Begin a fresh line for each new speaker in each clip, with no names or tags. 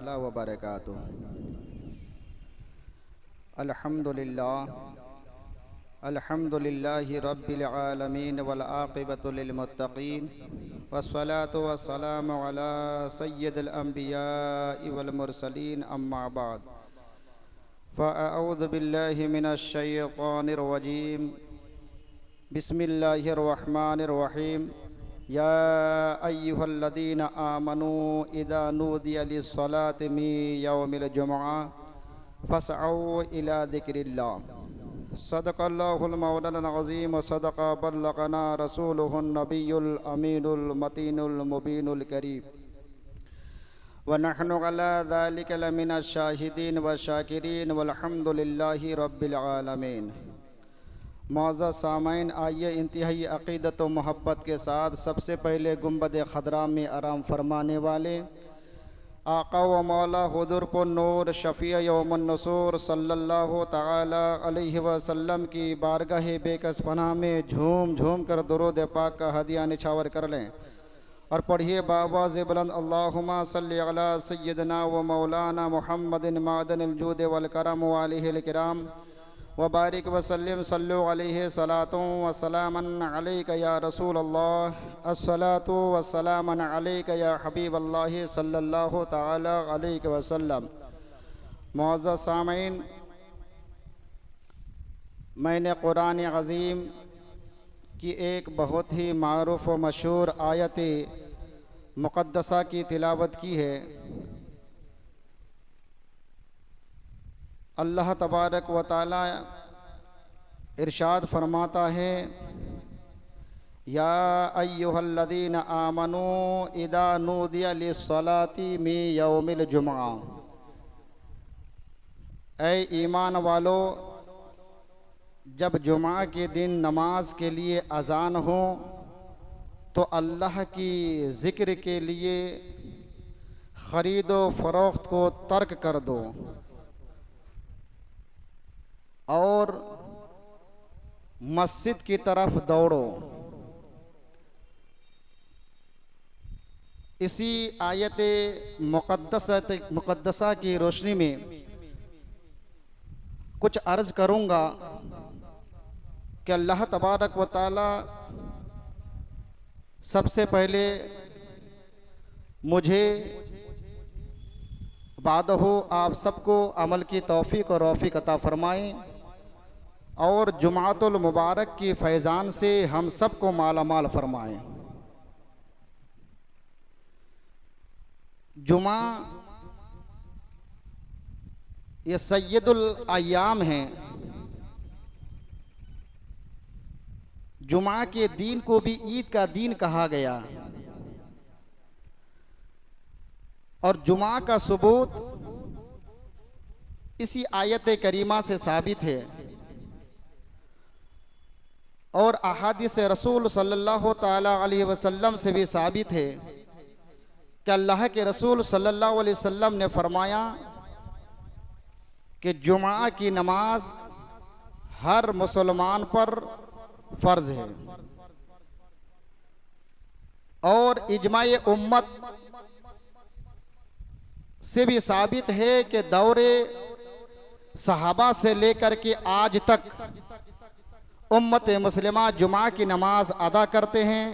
ताला व बरकातुहू। अल्हम्दुलिल्लाहि रब्बिल आलमीन वल आक़िबतु लिल मुत्तक़ीन वस्सलातु वस्सलामु अला सय्यिदिल अंबियाइ वल मुरसलीन अम्मा बाद फ़अऊज़ु बिल्लाहि मिनश शैतानिर रजीम बिस्मिल्लाहिर रहमानिर रहीम या अय्युहल्लज़ीना आमनू इज़ा नूदिया लिस्सलाति मिन यौमिल जुमुआ फ़स्अऊ इला ज़िक्रिल्लाह। सदक़ल्लाहुल मौलाना अज़ीम व सदक़ बल्लग़ना रसूलुहुन नबियुल अमीनुल मतीनुल मुबीनुल करीम व नहनु अला ज़ालिका लमिनश शाहिदीन व शाकिरीन वल्हम्दुलिल्लाहि रब्बिल आलमीन। मौज़्ज़ज़ सामाईन, आइए इंतहाई अक़ीदत व मोहब्बत के साथ सबसे पहले गुंबद खदरा में आराम फरमाने वाले आका व मौला हुज़ूर पुन्नूर शफ़ी यौमुन नुसूर सल्लल्लाहु तआला अलैहि वसल्लम की बारगाह बेकस पनाह में झूम झूम कर दुरूद पाक का हदिया निछावर कर लें और पढ़िए बावाज़ बुलंद अल्लाहुम्मा सल्लि अला सय्यिदना व मौलाना मुहम्मदिन मादनिल जूद वल करम व आलिहिल किराम व बारिक वसल्लिम सल्लु अलैहि सलातु व सलामन अलैका या रसूल अल्लाह अस्सलातु व सलामन अलैका या हबीब अल्लाह सल्लल्लाहु तआला अलैहि वसल्लम। मुअज़्ज़ज़ सामीन, मैंने कुरान अज़ीम की एक बहुत ही मारूफ़ व मशहूर आयत मुक़द्दसा की तिलावत की है। अल्लाह तबारक व तआला इरशाद फरमाता है, या अय्युहल्लज़ीना आमनू इज़ा नूदिया लिस्सलाति मिन यौमिल जुमुआ। ऐ ईमान वालो, जब जुमा के दिन नमाज के लिए अज़ान हो तो अल्लाह की ज़िक्र के लिए ख़रीद व फ़रोख्त को तर्क कर दो और मस्जिद की तरफ दौड़ो। इसी आयत मुक़द्दसा की रोशनी में कुछ अर्ज़ करूँगा कि अल्लाह तबारक व तआला सबसे पहले मुझे बादहु आप सबको अमल की तौफ़ीक़ और रौफ़ीक़ अता फ़रमाएँ और जुमातुल मुबारक की फैज़ान से हम सबको माला माल फरमाएँ। जुमा ये सय्यदुल अय्याम हैं। जुमा के दिन को भी ईद का दिन कहा गया और जुमा का सबूत इसी आयत करीमा से साबित है और अहादीस रसूल सल्लल्लाहु ताला अलैहि वसल्लम से भी साबित है कि अल्लाह के रसूल सल्लल्लाहु अलैहि वसल्लम ने फरमाया कि जुमा की नमाज हर मुसलमान पर फ़र्ज़ है और इजमाए उम्मत से भी साबित है कि दौरे सहाबा से लेकर के आज तक उम्मत मुस्लिमा जुमा की नमाज अदा करते हैं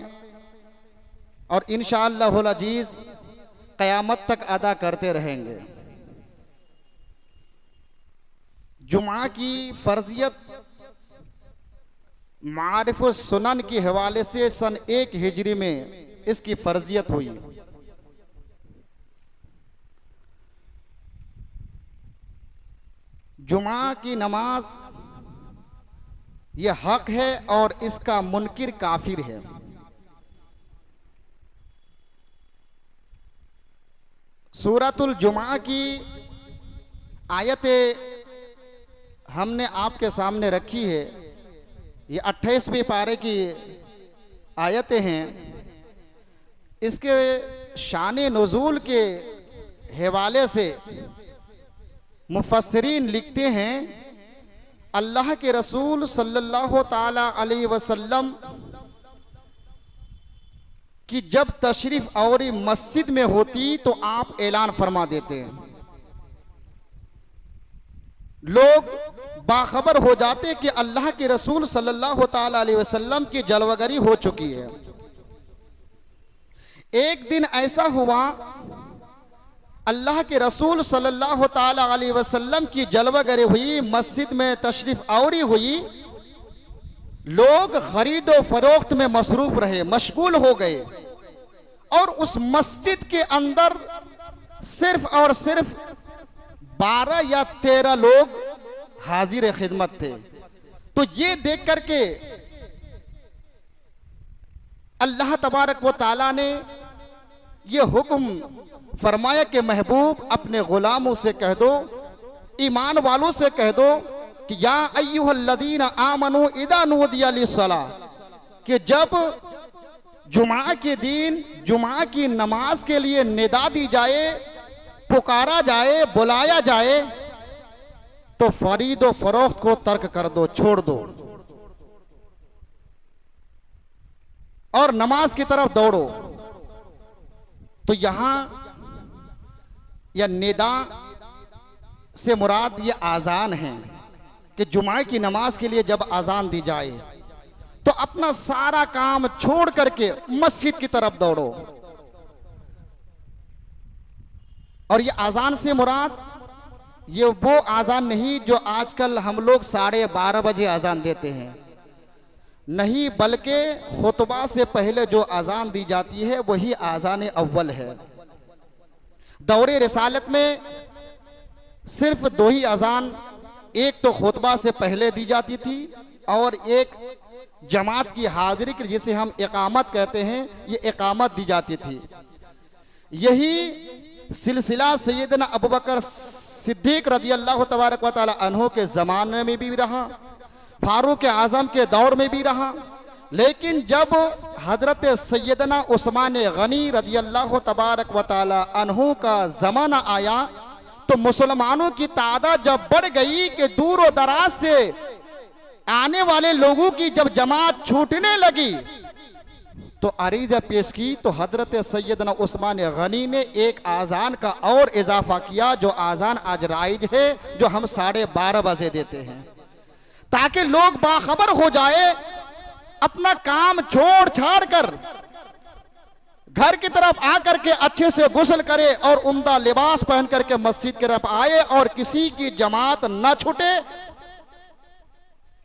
और इंशाअल्लाहुल अजीज़ क़यामत तक अदा करते रहेंगे। जुमा की फ़र्ज़ियत मारिफ़ुस सुनन के हवाले से सन 1 हिजरी में इसकी फ़र्ज़ियत हुई। जुमा की नमाज ये हक है और इसका मुनकिर काफिर है। सूरतुल जुमा की आयतें हमने आपके सामने रखी है। ये 28वें पारे की आयतें हैं। इसके शान नुज़ूल के हवाले से मुफस्सिरीन लिखते हैं, अल्लाह के रसूल सल्लल्लाहु ताला अलैहि वसल्लम कि जब तशरीफ आवरी मस्जिद में होती तो आप ऐलान फरमा देते हैं, लोग बाखबर हो जाते कि अल्लाह के रसूल सल्लल्लाहु ताला अलैहि वसल्लम की जलवगरी हो चुकी है। एक दिन ऐसा हुआ, अल्लाह के रसूल सल्लल्लाहु ताला अलैहि वसल्लम की जलवगरी हुई, मस्जिद में तशरीफ आवरी हुई, लोग खरीदो फरोख्त में मसरूफ रहे, मशगूल हो गए, और उस मस्जिद के अंदर सिर्फ और सिर्फ 12 या 13 लोग हाजिर खिदमत थे। तो ये देख करके अल्लाह तबारक व ताला ने ये हुक्म फरमाया कि महबूब अपने गुलामों से कह दो, ईमान वालों से कह दो कि या अय्युहल्लज़ीना आमनू इज़ा नूदिया लिस्सलाह, कि जब जुमा के दिन जुमा की नमाज के लिए निदा दी जाए, पुकारा जाए, बुलाया जाए, तो खरीदो फरोख्त को तर्क कर दो, छोड़ दो और नमाज की तरफ दौड़ो। तो यहां यह निदा से मुराद ये आज़ान है कि जुमा की नमाज के लिए जब आज़ान दी जाए तो अपना सारा काम छोड़ करके मस्जिद की तरफ दौड़ो। और ये आज़ान से मुराद ये वो आज़ान नहीं जो आजकल हम लोग 12:30 बजे आज़ान देते हैं, नहीं, बल्कि खुतबा से पहले जो आज़ान दी जाती है वही आज़ान अव्वल है। दौरे रिसालत में सिर्फ 2 ही आज़ान, एक तो खुतबा से पहले दी जाती थी और एक जमात की हाजिरी की जिसे हम इकामत कहते हैं, ये इकामत दी जाती थी। यही सिलसिला सैयदना अबू बकर सिद्दीक रज़ी अल्लाह तबारक व तआला अन्हु के ज़माने में भी रहा, फारूक आज़म के दौर में भी रहा। लेकिन जब हजरत सैयदना उस्मान गनी रज़ी अल्लाह तबारक व तआला अन्हु का ज़माना आया तो मुसलमानों की तादाद जब बढ़ गई कि दूर और दराज से आने वाले लोगों की जब जमात छूटने लगी तो अरीज़ा पेश की, तो हजरत सैयदना उस्मान गनी ने एक आज़ान का और इजाफा किया, जो आज़ान आज राइज है, जो हम 12:30 बजे देते हैं, ताकि लोग बाखबर हो जाए, अपना काम छोड़ छाड़ कर घर की तरफ आकर के अच्छे से गुस्ल करे और उम्दा लिबास पहन करके मस्जिद की तरफ आए और किसी की जमात न छूटे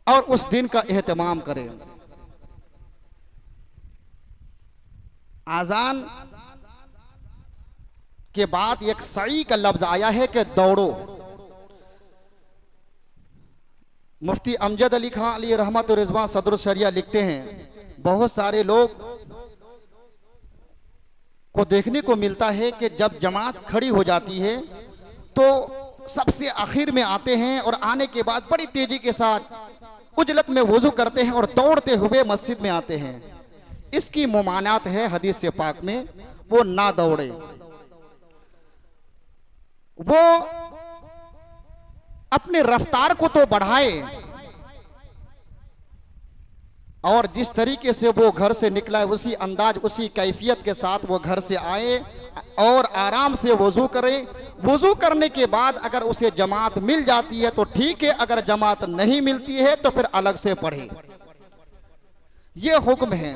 और उस दिन का एहतमाम करे। आज़ान के बाद एक सई का लफ्ज आया है कि दौड़ो। मुफ्ती अमजद अली खान अली रहमत रिजवान सदर शरिया लिखते हैं, बहुत सारे लोग को देखने को मिलता है कि जब जमात खड़ी हो जाती है तो सबसे आखिर में आते हैं और आने के बाद बड़ी तेजी के साथ उजलत में वुजू करते हैं और दौड़ते हुए मस्जिद में आते हैं। इसकी मुमानात है हदीस से पाक में, वो ना दौड़े, वो अपने रफ्तार को तो बढ़ाए और जिस तरीके से वो घर से निकला है उसी अंदाज उसी कैफियत के साथ वो घर से आए और आराम से वजू करे। वजू करने के बाद अगर उसे जमात मिल जाती है तो ठीक है, अगर जमात नहीं मिलती है तो फिर अलग से पढ़े। ये हुक्म है।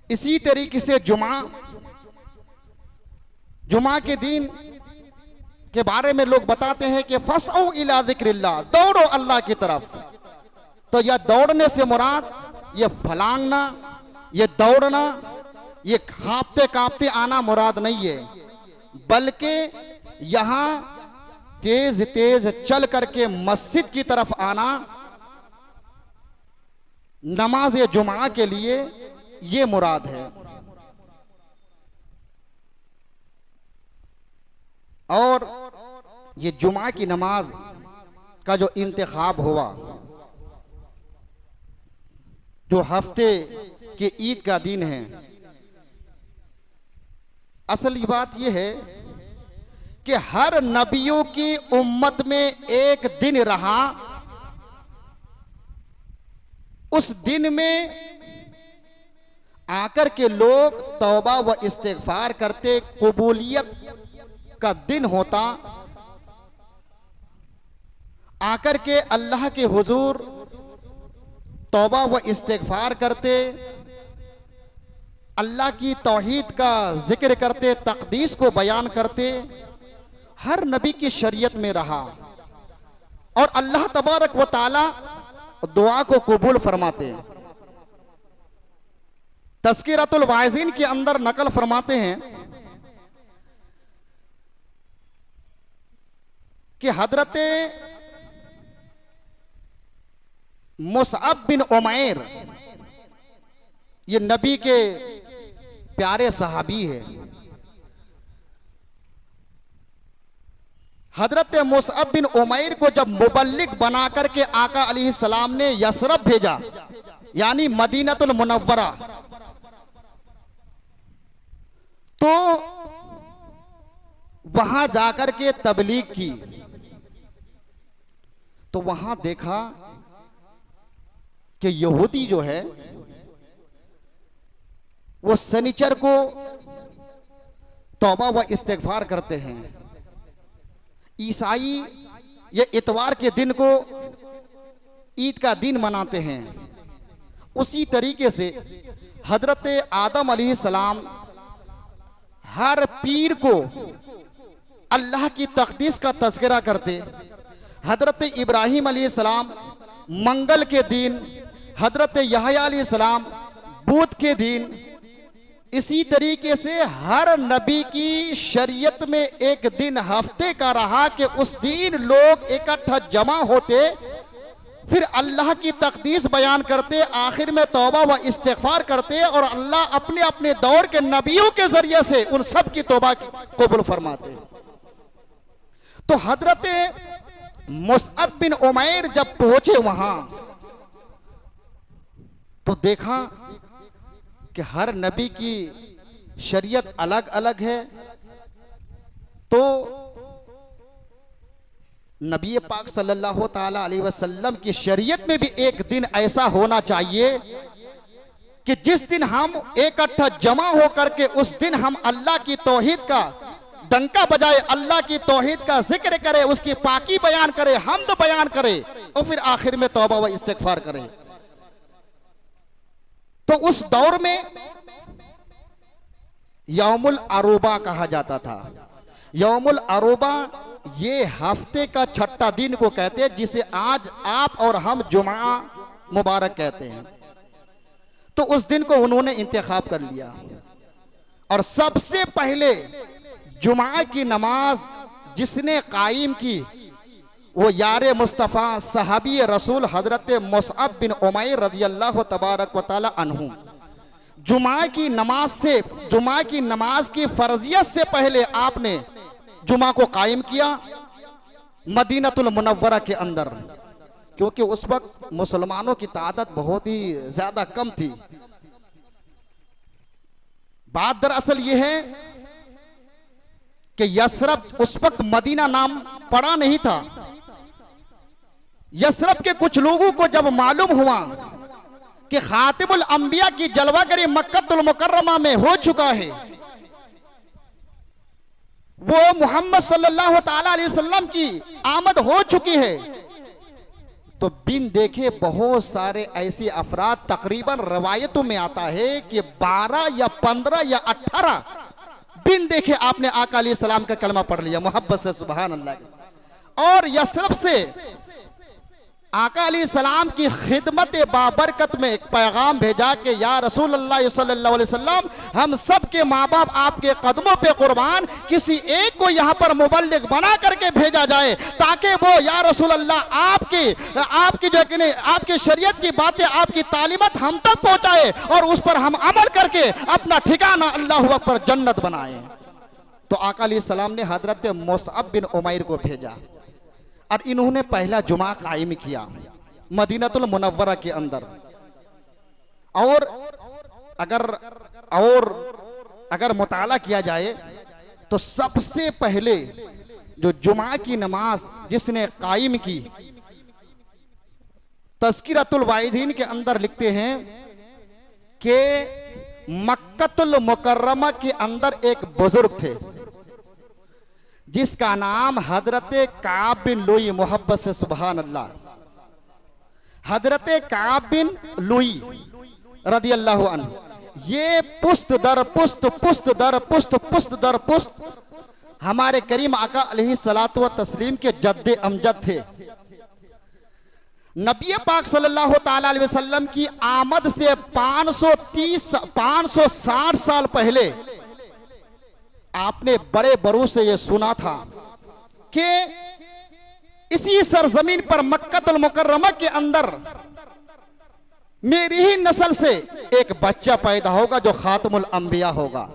इसी तरीके से जुमा के दिन के बारे में लोग बताते हैं कि फसऔ इला ज़िक्रिल्लाह, दौड़ो अल्लाह की तरफ। तो यह दौड़ने से मुराद ये फलांगना, ये दौड़ना, ये कांपते कांपते आना मुराद नहीं है, बल्कि यहां तेज तेज चल करके मस्जिद की तरफ आना नमाज जुमा के लिए, ये मुराद है। और ये जुमा की नमाज का जो इंतखाब हुआ, जो हफ्ते के ईद का दिन है, असल बात यह है कि हर नबियों की उम्मत में एक दिन रहा, उस दिन में आकर के लोग तौबा व इस्तिग़फ़ार करते, कबूलियत का दिन होता, आकर के अल्लाह के हुजूर तौबा व इस्तिग़फ़ार करते, अल्लाह की तौहीद का जिक्र करते, तक़दीस को बयान करते। हर नबी की शरीयत में रहा और अल्लाह तबारक व तआला दुआ को कबूल फरमाते। तज़किरतुल वाइज़ीन के अंदर नकल फरमाते हैं कि हजरत मुसअब बिन उमैर, ये नबी के प्यारे सहाबी है। हजरत मुसअब बिन उमैर को जब मुबल्लिग बना करके आका अलैहिस्सलाम ने यसरब भेजा, यानी मदीनतुल मुनव्वरा, तो वहां जाकर के तबलीग की, तो वहां देखा कि यहूदी जो है वो शनिचर को तौबा व इस्तिग़फ़ार करते हैं, ईसाई ये इतवार के दिन को ईद का दिन मनाते हैं। उसी तरीके से हजरत आदम अलैहिस्सलाम हर पीर को अल्लाह की तक़दीस का तज़किरा करते। हजरत इब्राहीम अलैहिस्सलाम मंगल के दिन, हजरत यहया अलैहिस्सलाम बुध के दिन। इसी तरीके से हर नबी की शरीयत में एक दिन हफ्ते का रहा कि उस दिन लोग इकट्ठा जमा होते, फिर अल्लाह की तक़दीस बयान करते, आखिर में तौबा व इस्तिग़फ़ार करते और अल्लाह अपने अपने दौर के नबियों के जरिए से उन सब की तौबा कबूल फरमाते। तो हजरत मुसअब बिन उमैर जब पहुंचे वहां, तो देखा कि हर नबी की शरीयत अलग अलग है। तो नबी पाक सल्लल्लाहु ताला अलैहि वसल्लम की शरीयत में भी एक दिन ऐसा होना चाहिए कि जिस दिन हम इकट्ठा जमा होकर के उस दिन हम अल्लाह की तौहीद का डंका बजाए, अल्लाह की तौहीद का जिक्र करे, उसकी पाकी बयान करे, हम्द बयान करे और फिर आखिर में तौबा व इस्तिग़फ़ार करे। तो उस दौर में यौमुल अरूबा कहा जाता था। यौमुल अरूबा ये हफ्ते का छठा दिन को कहते हैं, जिसे आज आप और हम जुमा मुबारक कहते हैं। तो उस दिन को उन्होंने इंतखाब कर लिया और सबसे पहले जुमा की नमाज जिसने कायम की वो यारे मुस्तफ़ा सहाबी रसूल हजरत मुसअब बिन उमैर रज़ियल्लाहु तबारक व तआला अन्हु। जुमा की नमाज से, जुमा की नमाज की फर्जियत से पहले आपने जुमा को कायम किया मदीनतुल मुनव्वरा के अंदर, क्योंकि उस वक्त मुसलमानों की तादाद बहुत ही ज्यादा कम थी। बात दरअसल ये है कि यसरब उस वक्त मदीना नाम पड़ा नहीं था। यसरब के कुछ लोगों को जब मालूम हुआ कि खातिमुल अंबिया की जलवागरी मक्कतुल मुकर्रमा में हो चुका है, वो मोहम्मद सल्लल्लाहु ताला अलैहि वसल्लम की आमद हो चुकी है, तो बिन देखे बहुत सारे ऐसे अफराद, तकरीबन रवायतों में आता है कि 12 या 15 या 18 बिन देखे आपने आका अलैहि सलाम का कलमा पढ़ लिया मोहब्बत से, सुभान अल्लाह। और यसरब से आका अलैहिस्सलाम की खिदमत बाबरकत में एक पैगाम भेजा कि या रसूल अल्लाह सल्लल्लाहु अलैहि वसल्लम, हम सब के माँ बाप आपके कदमों पे कुर्बान, किसी एक को यहाँ पर मुबल्लिग बना करके भेजा जाए ताकि वो या रसूल अल्लाह आपकी जो कि नहीं आपकी शरीयत की बातें, आपकी तालीमत हम तक पहुँचाए और उस पर हम अमल करके अपना ठिकाना अल्लाहु अकबर जन्नत बनाए। तो आका अलैहिस्सलाम ने हजरत मुसअब बिन उमैर को भेजा और इन्होंने पहला जुमा कायम किया मदीनतुल मुनव्वरा के अंदर। और अगर मुताला किया जाए तो सबसे पहले जो जुमा की नमाज जिसने कायम की, तज़किरतुल वाइज़ीन के अंदर लिखते हैं कि मक्कतुल मुकर्रमा के अंदर एक बुजुर्ग थे जिसका नाम हजरत काब बिन लुई, मोहब्बत से सुभान अल्लाह, हजरत काब बिन लुई रदी अल्लाह अन्हु। ये पुस्त दर पुस्त, पुस्त दर पुस्त, पुस्त दर पुस्त हमारे करीम आका अलैहिस्सलातु व तस्लीम के जद्दे अमजद थे। नबी पाक सल्लल्लाहु ताला अलैहि वसल्लम की आमद से 560 साल पहले आपने बड़े बड़ों से यह सुना था कि इसी सरजमीन पर मक्कतुल मुकर्रमा के अंदर मेरी ही नस्ल से एक बच्चा पैदा होगा जो खातमुल अंबिया होगा,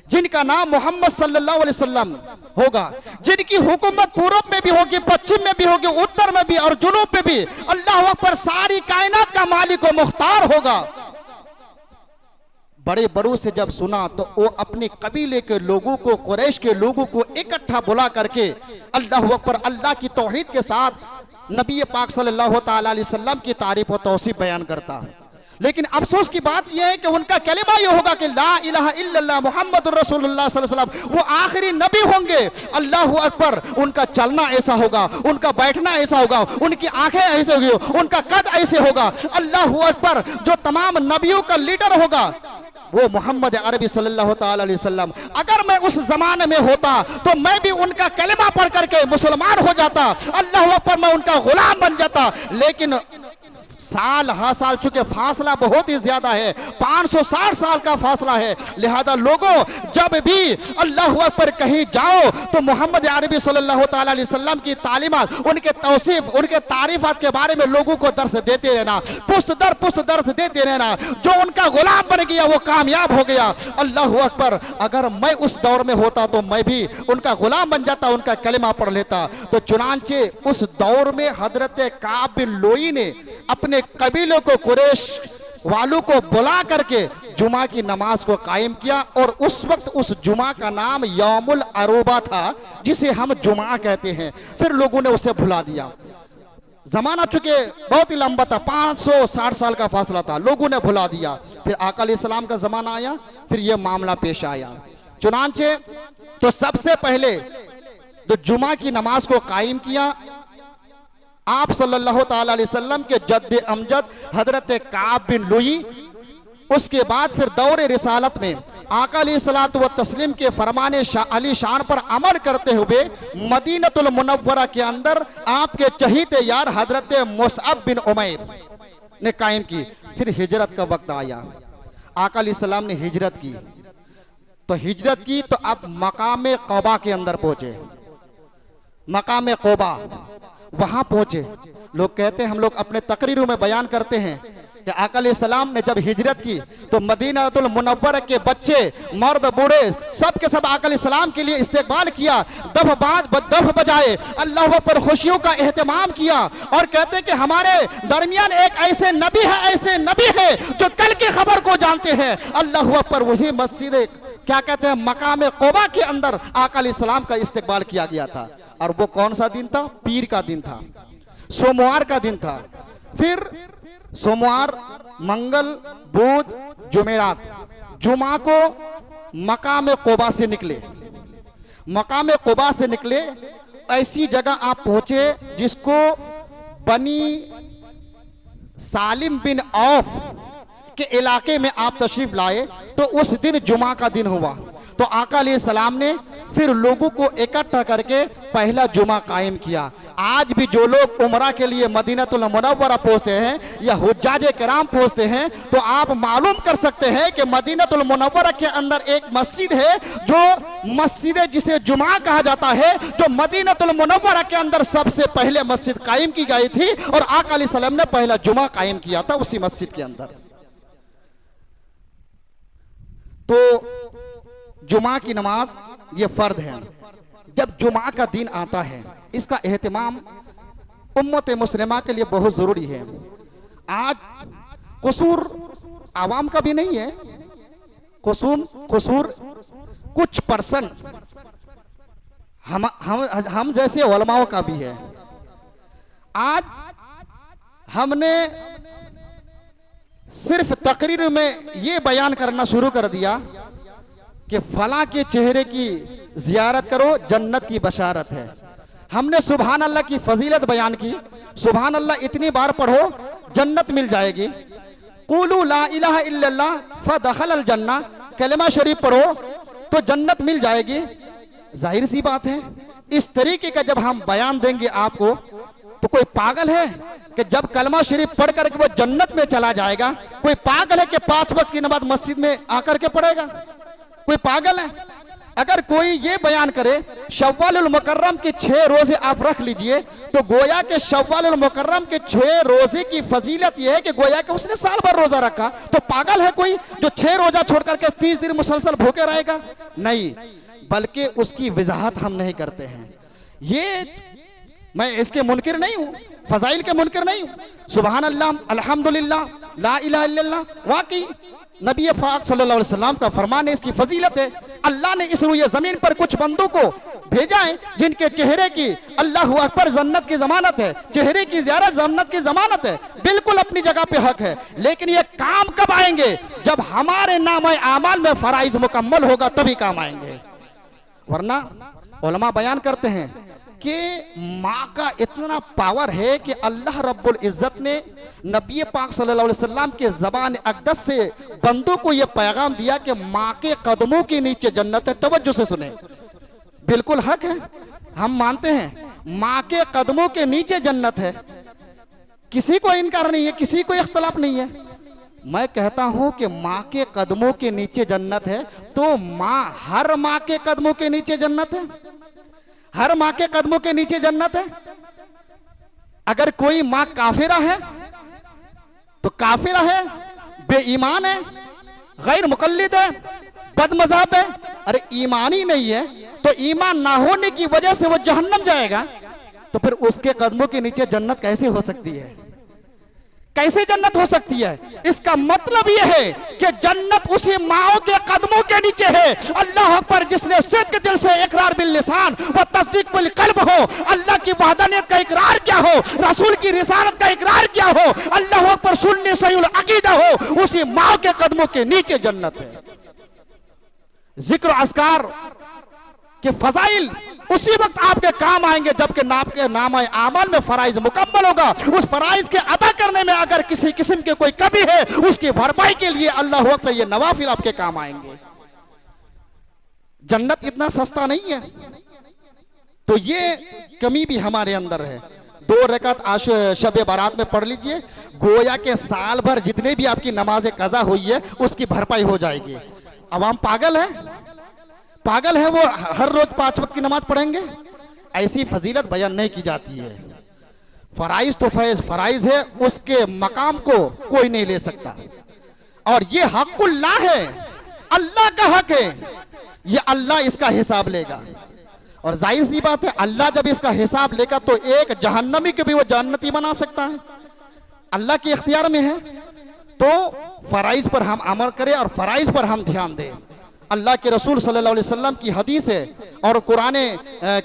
जिनका नाम मोहम्मद सल्लल्लाहु अलैहि वसल्लम होगा, जिनकी हुकूमत पूरब में भी होगी, पश्चिम में भी होगी, उत्तर में भी और जुनूब में भी। अल्लाह अकबर, सारी कायनात का मालिक व मुख्तार होगा। बड़े बड़ों से जब सुना तो वो अपने कबीले के लोगों को, कुरैश के लोगों को इकट्ठा बुला करके अल्लाह अकबर, अल्लाह की तौहीद के साथ नबी पाक सल्लल्लाहु ताला अलैहि वसल्लम की तारीफ और तौसीफ बयान करता है। लेकिन अफसोस की बात यह है कि उनका कलिमा यह होगा कि ला इलाहा इल्लल्लाह मुहम्मदुर रसूलुल्लाह सल्लल्लाहु अलैहि वसल्लम। वो आखिरी नबी होंगे। अल्लाहु अकबर, उनका चलना ऐसा होगा, उनका बैठना ऐसा होगा, उनकी आंखें ऐसे होगी, उनका कद ऐसे होगा। अल्लाहु अकबर, जो तमाम नबियों का लीडर होगा वो मोहम्मद अरबी सल्लल्लाहु ताला अलैहि वसल्लम। अगर मैं उस जमाने में होता तो मैं भी उनका कलिमा पढ़ करके मुसलमान हो जाता, अल्लाह अकबर, मैं उनका गुलाम बन जाता। लेकिन साल हा साल, चुके फासला बहुत ही ज्यादा है, 560 साल का फासला है। लिहाजा लोगों, जब भी अल्लाह अकबर कहीं जाओ तो मोहम्मद अरबी सल्लल्लाहु ताला अलैहि वसल्लम की तालीमात, उनके तौसीफ, उनके तारीफात के बारे में लोगों को दर्स देते रहना, पुस्त दर्स देते रहना। जो उनका गुलाम बन गया वो कामयाब हो गया। अल्लाह अकबर, अगर मैं उस दौर में होता तो मैं भी उनका गुलाम बन जाता, उनका कलिमा पढ़ लेता। तो चुनांचे उस दौर में हजरत काब बिन लुई ने अपने कबीलों को, कुरैश वालों को बुला करके जुमा की नमाज को कायम किया। और उस वक्त उस जुमा का नाम यौमुल अरूबा था, जिसे हम जुमा कहते हैं। फिर लोगों ने उसे भुला दिया। जमाना चुके बहुत ही लंबा था, 560 साल का फासला था, लोगों ने भुला दिया। फिर आका अलैहिस्सलाम का जमाना आया, फिर यह मामला पेश आया। चुनांचे तो सबसे पहले तो जुमा की नमाज को कायम किया आप सल्लल्लाहु ताला अलैहि वसल्लम के जद्दे अमजद हजरत काब बिन लुई। उसके बाद फिर दौरे रिसालत में आका अलैहिस्सलातु व तस्लीम के फरमाने अली शान पर अमल करते हुए मदीनतुल मुनव्वरा के अंदर आपके चहीते यार हजरत मुसअब बिन उमैर ने कायम की। फिर हिजरत का वक्त आया, आका अलैहिस्सलाम ने हिजरत की। तो हिजरत की तो अब मकाम क़बा के अंदर पहुंचे, मकाम क़बा वहां पहुंचे। लोग कहते हैं, हम लोग अपने तकरीरों में बयान करते हैं कि आका अलैहिस्सलाम ने जब हिजरत की तो मदीनातुल मुनव्वरा के बच्चे, मर्द, बूढ़े सब के सब आका अलैहिस्सलाम के लिए इस्तकबाल किया, दफ बजाए, अल्लाह पर खुशियों का एहतमाम किया। और कहते हैं कि हमारे दरमियान एक ऐसे नबी है जो कल की खबर को जानते हैं। अल्लाह पर वही मस्जिद, क्या कहते हैं, मकाम क़बा के अंदर आका अलैहिस्सलाम का इस्तकबाल किया गया था। और वो कौन सा दिन था? पीर का दिन था, सोमवार का दिन था। फिर सोमवार, मंगल, बुध, जुमेरात, जुमा को मकाम क़बा से निकले। मकाम क़बा से निकले, ऐसी जगह आप पहुंचे जिसको बनी सालिम बिन औफ के इलाके में आप तशरीफ लाए। तो उस दिन जुमा का दिन हुआ। तो आका अलैहिस्सलाम ने फिर लोगों को इकट्ठा करके पहला जुमा कायम किया। आज भी जो लोग उमरा के लिए मदीनतुल मुनव्वरा पहुंचते हैं या हुज्जाजे किराम पहुंचते हैं, तो आप मालूम कर सकते हैं कि मदीनतुल मुनव्वरा के अंदर एक मस्जिद है, जो मस्जिद जिसे जुमा कहा जाता है, जो मदीनतुल मुनव्वरा के अंदर सबसे पहले मस्जिद कायम की गई थी। और आका अलैहिस्सलाम ने पहला जुमा कायम किया था उसी मस्जिद के अंदर। तो जुमा की नमाज ये फर्द है। जब जुमा का दिन आता है, इसका एहतमाम उम्मत मुस्लिमा के लिए बहुत जरूरी है। आज कसूर आवाम का भी नहीं है, कसूर कुछ परसेंट हम जैसे उलमाओं का भी है। आज हमने सिर्फ तकरीर में ये बयान करना शुरू कर दिया कि फला के चेहरे की जियारत करो, जन्नत की बशारत है। हमने सुभान अल्लाह की फजीलत बयान की, सुभान अल्लाह इतनी बार पढ़ो जन्नत मिल जाएगी। कुलू ला इलाहा इल्लल्लाह फदखल जन्ना, कलमा शरीफ पढ़ो तो जन्नत मिल जाएगी। जाहिर सी बात है, इस तरीके का जब हम बयान देंगे आपको तो कोई पागल है कि जब कलमा शरीफ पढ़ करके वो जन्नत में चला जाएगा? कोई पागल है कि 5 वक्त की नमाज मस्जिद में आकर के पढ़ेगा? कोई पागल है? अगर कोई ये बयान करे शव्वाल मुकर्रम के 6 रोजे आप रख लीजिए, तो गोया के शव्वाल मुकर्रम के 6 रोजे की फजीलत यह है कि गोया के उसने साल भर रोजा रखा। तो पागल है कोई जो 6 रोजा छोड़ करके 30 दिन मुसलसल भूखे रहेगा? नहीं, बल्कि उसकी वजाहत हम नहीं करते हैं। ये मैं इसके मुनकिर नहीं हूं, फजाइल के मुनकिर नहीं हूं। सुभान अल्लाह, अल्हम्दुलिल्लाह, ला इलाहा इल्लल्लाह, वाकई नबी पाक सल्लल्लाहु अलैहि वसल्लम का फरमान है, इसकी फजीलत है। अल्लाह ने इस रुए जमीन पर कुछ बंदों को भेजा है जिनके चेहरे की अल्लाहु अकबर जन्नत की जमानत है, चेहरे की ज़ियारत जन्नत की जमानत है। बिल्कुल अपनी जगह पे हक है, लेकिन ये काम कब आएंगे? जब हमारे नाम आमाल में फराइज मुकम्मल होगा तभी काम आएंगे। वरना उलमा बयान करते हैं कि माँ का इतना पावर है कि अल्लाह रब्बुल इज्जत ने नबी पाक सल्लल्लाहु अलैहि वसल्लम के ज़बान अक़दस से बंदों को यह पैगाम दिया कि माँ के कदमों के नीचे जन्नत है। तवज्जो से सुने, बिल्कुल हक है, हम मानते हैं माँ के कदमों के नीचे जन्नत है। किसी को इनकार नहीं है, किसी को इख्तलाफ नहीं है। मैं कहता हूं कि माँ के कदमों के नीचे जन्नत है, तो माँ हर माँ के कदमों के नीचे जन्नत है? हर माँ के कदमों के नीचे जन्नत है? अगर कोई माँ काफिरा है तो काफिरा है, बेईमान है, गैर मुकल्लिद है, बदमज़हब है। अरे ईमान ही नहीं है तो ईमान ना होने की वजह से वो जहन्नम जाएगा, तो फिर उसके कदमों के नीचे जन्नत कैसे हो सकती है? कैसे जन्नत हो सकती है? इसका मतलब यह है कि जन्नत उसी माओ के कदमों के नीचे है। अल्लाह अकबर, जिसने सिद्क दिल से इकरार बिल लिसान व तस्दीक बिल कल्ब हो, अल्लाह की वहदानियत का इकरार किया हो, रसूल की रिसालत का इकरार किया हो, अल्लाह अकबर सुन्नी सहीहुल अकीदा हो, उसी माओ के कदमों के नीचे जन्नत है। जिक्र अस्कार के फजाइल उसी वक्त आपके काम आएंगे जबकि आपके नाम आमल में फराइज मुकम्मल होगा। उस फराइज के अदा करने में अगर किसी किस्म के कोई कमी है, उसकी भरपाई के लिए अल्लाह अकबर ये नवाफिल आपके काम आएंगे। जन्नत इतना सस्ता नहीं है, तो ये कमी भी हमारे अंदर है। 2 रकात शब बारात में पढ़ लीजिए, गोया के साल भर जितने भी आपकी नमाज कज़ा हुई है उसकी भरपाई हो जाएगी। अवाम पागल है, पागल है, वो हर रोज 5 वक्त की नमाज पढ़ेंगे? ऐसी फजीलत बयान नहीं की जाती है। फराइज तो फराइज है, उसके मकाम को कोई नहीं ले सकता। और ये हक़ुल्लाह है, अल्लाह का हक है, ये अल्लाह इसका हिसाब लेगा। और जाहिर सी बात है, अल्लाह जब इसका हिसाब लेगा तो एक जहन्नमी को भी वो जन्नती बना सकता है, अल्लाह के इख्तियार में है। तो फराइज पर हम अमल करें और फराइज पर हम ध्यान दें। अल्लाह के रसूल सल्लल्लाहु अलैहि वसल्लम की हदीस है और कुरान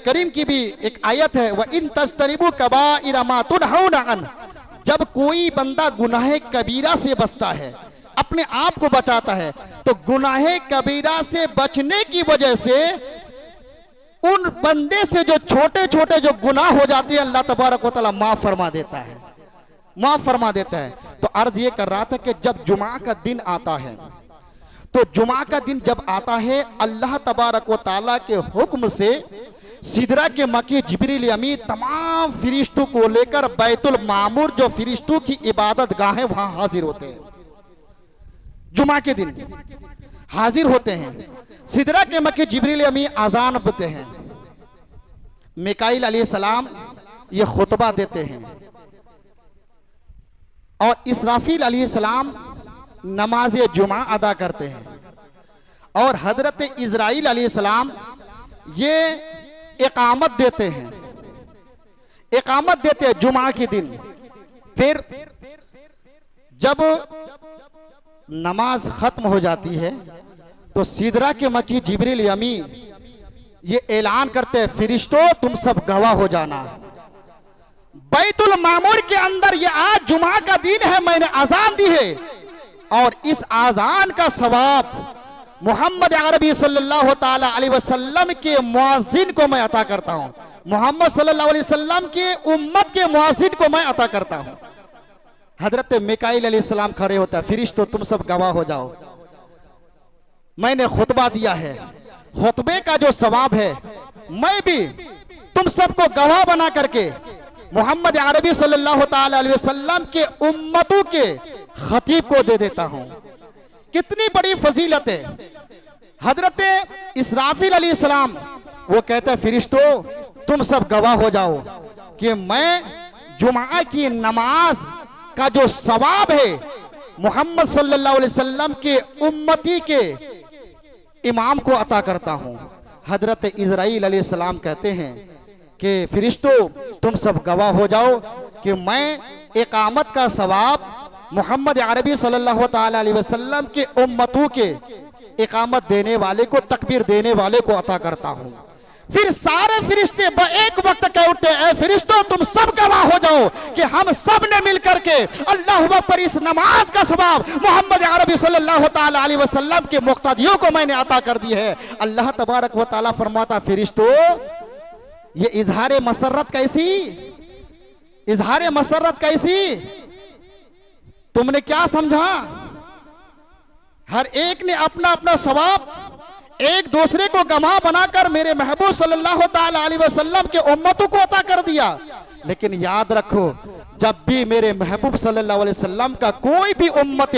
करीम की भी एक आयत है, व इन तज्तनिबू कबाइरा मा तुनहौना अन, जब कोई बंदा गुनाह कबीरा से बचता है, अपने आप को बचाता है, तो गुनाह कबीरा से बचने की वजह से उन बंदे से जो छोटे छोटे जो गुनाह हो जाते हैं अल्लाह तबारक व तआला माफ फरमा देता है, माफ फरमा देता है। तो अर्ज ये कर रहा था कि जब जुमा का दिन आता है, तो जुमा का दिन जब आता है, अल्लाह तबारक व तआला के हुक्म से सिदरा के मकी जिब्रील अमीन तमाम फरिश्तों को लेकर बैतुल मामूर, जो फरिश्तों की इबादत गाह है, वहां हाजिर होते हैं। जुमा के दिन हाजिर होते हैं। सिदरा के मकी जिब्रील अमीन अजान पढ़ते हैं, मिकाईल अलैहिस्सलाम ये खुतबा देते हैं और इसराफील अलैहिस्सलाम नमाज जुमा अदा करते हैं और हजरत इजराइल अलैहिस्सलाम ये इकामत देते हैं, इकामत देते हैं जुमा के दिन। फिर जब नमाज खत्म हो जाती है तो सिदरा के मकी जिब्रील अमीन ये ऐलान करते हैं, फरिश्तों तुम सब गवाह हो जाना, बैतुल मामूर के अंदर ये आज जुमा का दिन है, मैंने अजान दी है, और इस आजान का सवाब मोहम्मद अरबी सल्लल्लाहु ताला अलैहि वसल्लम के मुअज्जिन को मैं अता करता हूँ। मोहम्मद सल्लल्लाहु अलैहि वसल्लम के उम्मत के मुअज्जिन को मैं अता करता हूँ। हजरत मिकाईल अलैहिस्सलाम खड़े होता है, फरिश्तों तुम सब गवाह हो जाओ, मैंने खुतबा दिया है, खुतबे का जो सवाब है मैं भी तुम सबको गवाह बना करके मोहम्मद अरबी सल्लल्लाहु ताला अलैहि वसल्लम के उम्मतों के खतीब को दे देता हूं। कितनी बड़ी फजीलत है। हजरत इसराफिल अलैहिस्सलाम वो कहते हैं फरिश्तों तुम सब गवाह हो जाओ कि मैं जुमा की नमाज का जो सवाब है मोहम्मद सल्लल्लाहु अलैहि वसल्लम के उम्मती के इमाम को अता करता हूं। हजरत इजराइल अलैहिस्सलाम कहते हैं कि फरिश्तों तुम सब गवाह हो जाओ कि मैं इकामत का सवाब मोहम्मद अरबी सल्लल्लाहु ताला अलैहि वसल्लम के उम्मतों के इकामत देने वाले को, तकबीर देने वाले को अता करता हूं। फिर सारे फरिश्ते एक वक्त कह उठते हैं फरिश्तों तुम सब गवाह हो जाओ कि हम सब ने मिलकर के अल्लाहु अकबर इस नमाज का सवाब मोहम्मद अरबी सल्लल्लाहु ताला अलैहि वसल्लम के मुक्तदियों को मैंने अता कर दी है। अल्लाह तबारक व तआला फरमाता फरिश्तों ये इजहार मसरत कैसी, इजहार मसरत कैसी, तुमने क्या समझा? हर एक ने अपना अपना सवाब एक दूसरे को गवाह बनाकर मेरे महबूब सल्लल्लाहु ताला अलैहि वसल्लम के उम्मतों को अता कर दिया। लेकिन याद रखो जब भी मेरे महबूब सल्लल्लाहु अलैहि वसल्लम का कोई भी उम्मत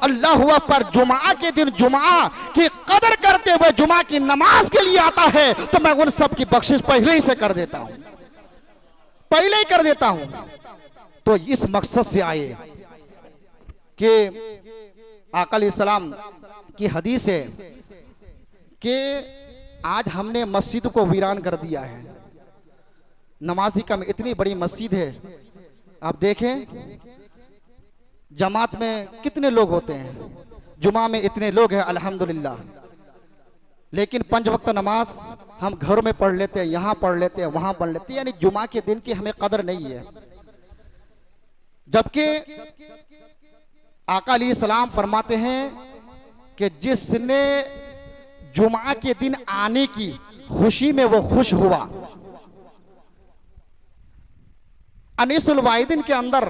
अल्लाह पर जुमा के दिन जुमा की कदर करते हुए जुमा की नमाज के लिए आता है तो मैं उन सब की बख्शिश पहले ही से कर देता हूं, पहले ही कर देता हूं। तो इस मकसद से आए कि आका अलैहिस्सलाम की हदीस है कि आज हमने मस्जिद को वीरान कर दिया है। नमाजी का में इतनी बड़ी मस्जिद है, आप देखें जमात में कितने लोग होते हैं, जुमा में इतने लोग हैं अल्हम्दुलिल्लाह, लेकिन 5 वक्त नमाज हम घरों में पढ़ लेते हैं, यहाँ पढ़ लेते हैं, वहाँ पढ़ लेते हैं, यानी जुमा के दिन की हमें कदर नहीं है। जबकि आका अलैहिस्सलाम फरमाते हैं कि जिसने जुमा के दिन आने की खुशी में वो खुश हुआ, अनीसुल वाहिदीन के अंदर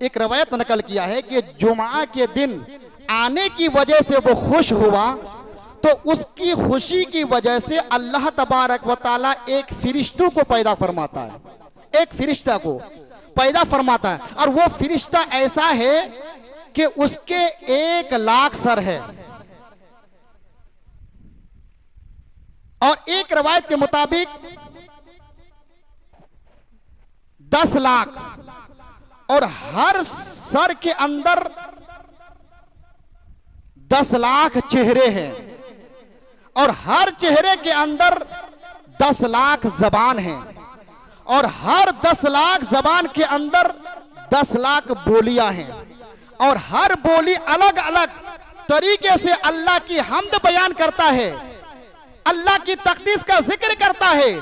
एक रवायत नकल किया है कि जुमा के दिन आने की वजह से वो खुश हुआ तो उसकी खुशी की वजह से अल्लाह तबारक व ताला एक फरिश्तों को पैदा फरमाता है, एक फरिश्ता को पैदा फरमाता है। और वो फरिश्ता ऐसा है कि उसके 1 लाख सर है और एक रवायत के मुताबिक 10 लाख और हर सर के अंदर 10 लाख चेहरे हैं और हर चेहरे के अंदर 10 लाख जबान हैं और हर 10 लाख जबान के अंदर 10 लाख बोलियां हैं और हर बोली अलग अलग तरीके से अल्लाह की हम्द बयान करता है, अल्लाह की तकदीस का जिक्र करता है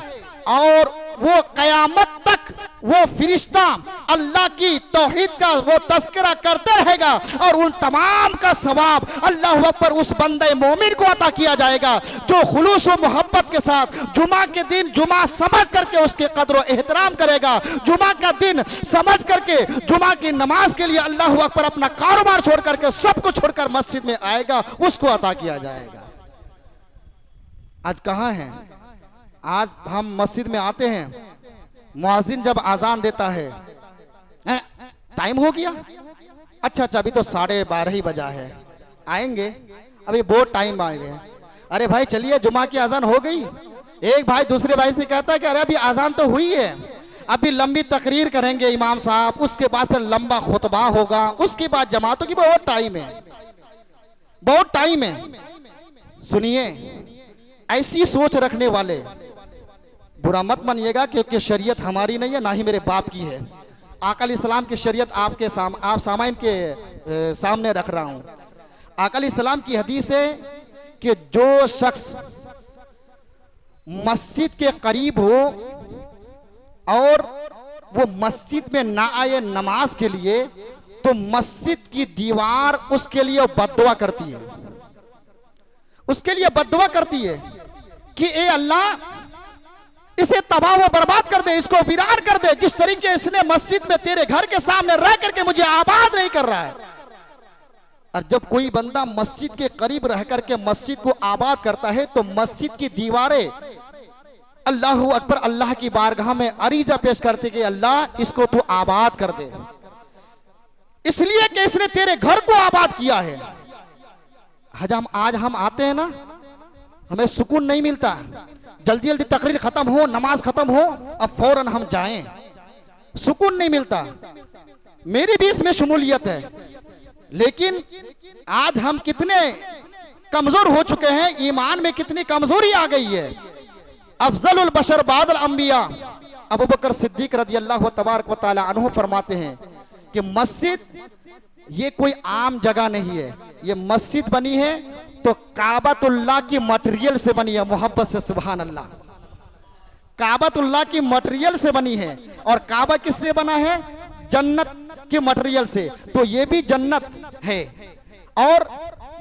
और वो कयामत तक वो फरिश्ता अल्लाह की तौहीद का वो तस्करा करते रहेगा और उन तमाम का सवाब अल्लाह पर उस बंदे मोमिन को अता किया जाएगा जो खुलूस व मोहब्बत के साथ जुमा के दिन जुमा समझ करके उसके कदर व एहतराम करेगा, जुमा का दिन समझ करके जुमा की नमाज के लिए अल्लाह पर अपना कारोबार छोड़ करके सब कुछ छोड़कर मस्जिद में आएगा, उसको अता किया जाएगा। आज कहाँ हैं? आज हम मस्जिद में आते हैं, मुअज्जिन जब आजान देता है, टाइम हो गया, अच्छा अभी तो 12:30 ही बजा है, आएंगे, अभी बहुत टाइम आएंगे। अरे भाई चलिए जुमा की आजान हो गई। एक भाई दूसरे भाई से कहता है कि अरे अभी आजान तो हुई है, अभी लंबी तकरीर करेंगे इमाम साहब, उसके बाद फिर लंबा खुतबा होगा, उसके बाद जमातों की बहुत टाइम है, बहुत टाइम है। सुनिए, ऐसी सोच रखने वाले बुरा मत मानिएगा क्योंकि शरीयत हमारी नहीं है, ना ही मेरे बाप की है। आका अलैहिस्सलाम की शरीयत आप सामाइन के सामने रख रहा हूं। आका अलैहिस्सलाम की हदीस है कि जो शख्स मस्जिद के करीब हो और वो मस्जिद में ना आए नमाज के लिए तो मस्जिद की दीवार उसके लिए बद्दुआ करती है, उसके लिए बद्दुआ करती है कि ए अल्लाह, इसे तबाह व बर्बाद कर दे, इसको वीरान कर दे, जिस तरीके इसने मस्जिद में तेरे घर के सामने रह करके मुझे आबाद नहीं कर रहा है। और जब कोई बंदा मस्जिद के करीब रह करके मस्जिद को आबाद करता है तो मस्जिद की दीवारें अल्लाह अकबर, अल्लाह की बारगाह में अरीजा पेश करते कि अल्लाह इसको तू आबाद कर दे, इसलिए कि इसने तेरे घर को आबाद किया है। आज हम आते हैं ना, हमें सुकून नहीं मिलता, जल्दी जल्दी तकरीर खत्म हो, नमाज खत्म हो, अब फौरन हम जाएं, सुकून नहीं मिलता। मेरी भी इसमें शमूलियत है, लेकिन आज हम कितने कमजोर हो चुके हैं, ईमान में कितनी कमजोरी आ गई है। अफजलुल बशर बादल अंबिया अबू बकर सिद्दीक रदियल्लाहु तबारक व तआला अन्हु फरमाते हैं कि मस्जिद ये कोई आम जगह नहीं है, ये मस्जिद बनी है तो काबतुल्लाह की मटेरियल से बनी है। मोहब्बत से सुभान अल्लाह, काबतुल्लाह की मटेरियल से बनी है। और काबा किससे बना है? जन्नत की मटेरियल से, तो ये भी जन्नत है। और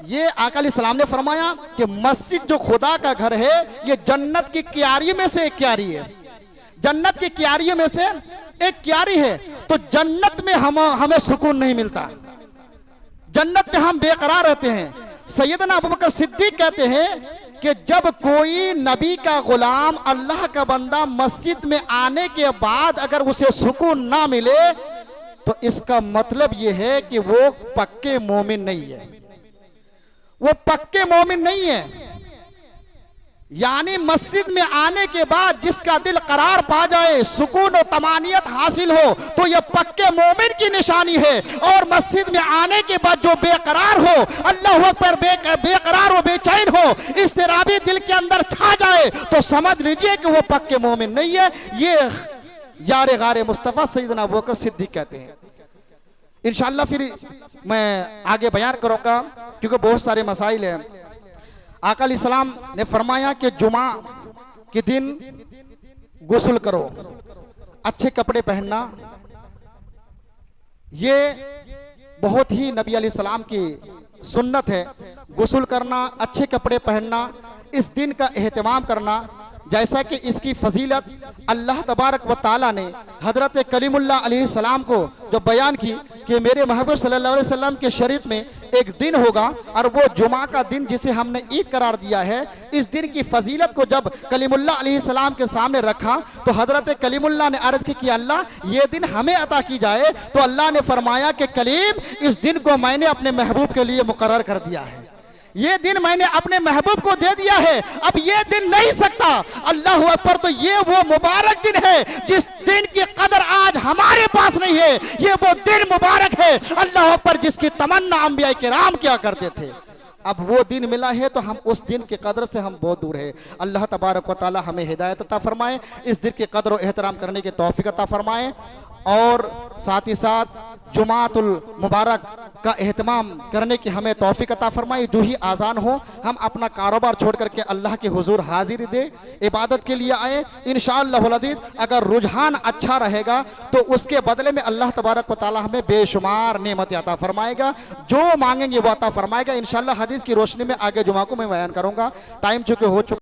ये आका अलैहिस्सलाम ने फरमाया कि मस्जिद जो खुदा का घर है ये जन्नत की क्यारी में से एक क्यारी है, जन्नत की क्यारियों में से एक क्यारी है। तो जन्नत में हमें सुकून नहीं मिलता, जन्नत में हम बेकरार रहते हैं। सैयदना अबू बकर सिद्दीक कहते हैं कि जब कोई नबी का गुलाम, अल्लाह का बंदा मस्जिद में आने के बाद अगर उसे सुकून ना मिले तो इसका मतलब यह है कि वो पक्के मोमिन नहीं है, वो पक्के मोमिन नहीं है। यानी मस्जिद में आने के बाद जिसका दिल करार पा जाए, सुकून और तमानियत हासिल हो, तो यह पक्के मोमिन की निशानी है। और मस्जिद में आने के बाद जो बेकरार हो, अल्लाह अकबर, बेकरार हो, बेचैन हो, इस्तिराबी दिल के अंदर छा जाए, तो समझ लीजिए कि वो पक्के मोमिन नहीं है। ये यार गारे मुस्तफ़ा सैयदना अबू बकर सिद्दीक कहते हैं। इंशाअल्लाह फिर मैं आगे बयान करूंगा क्योंकि बहुत सारे मसाइल हैं। आका अलैहिस्सलाम ने फरमाया कि जुमा के दिन गुस्ल करो, अच्छे कपड़े पहनना, ये बहुत ही नबी अलैहिस्सलाम की सुन्नत है। गुस्ल करना, अच्छे कपड़े पहनना, इस दिन का एहतमाम करना, जैसा कि इसकी फजीलत अल्लाह तबारक व ताला ने हजरत कलीमुल्लाह अलैहिस्सलाम को जो बयान की कि मेरे महबूब सल्लल्लाहु अलैहि वसल्लम के शरीयत में एक दिन होगा और वो जुमा का दिन जिसे हमने ईद करार दिया है। इस दिन की फजीलत को जब कलीमुल्लाह अलैहिस्सलाम के सामने रखा तो हजरत कलीमुल्लाह ने अर्ज की कि अल्लाह ये दिन हमें अता की जाए। तो अल्लाह ने फरमाया कि कलीम, इस दिन को मैंने अपने महबूब के लिए मुकर्रर कर दिया है, ये दिन मैंने अपने महबूब को दे दिया है, अब ये दिन नहीं सकता। अल्लाह अकबर, तो ये वो मुबारक दिन है जिस दिन की कदर आज हमारे पास नहीं है। ये वो दिन मुबारक है अल्लाह अकबर जिसकी तमन्ना अंबिया किराम क्या करते थे। अब वो दिन मिला है तो हम उस दिन की कदर से हम बहुत दूर है। अल्लाह तबारक व तआला हमें हिदायत अता फरमाए, इस दिन की कदर और एहतराम करने की तौफीक अता फरमाए। और साथ ही साथ जुमातुल मुबारक का एहतमाम करने की हमें तौफीक अता फरमाई। जो ही आज़ान हो हम अपना कारोबार छोड़ करके अल्लाह के हुजूर हाजिर दे, इबादत के लिए आए। इंशाअल्लाहुल अज़ीज़ अगर रुझान अच्छा रहेगा तो उसके बदले में अल्लाह तबारक व तआला हमें बेशुमार नेमत अता फरमाएगा, जो मांगेंगे वो अता फरमाएगा। इंशाअल्लाह हदीस की रोशनी में आगे जुमा को मैं बयान करूँगा। टाइम चूँकि हो चुका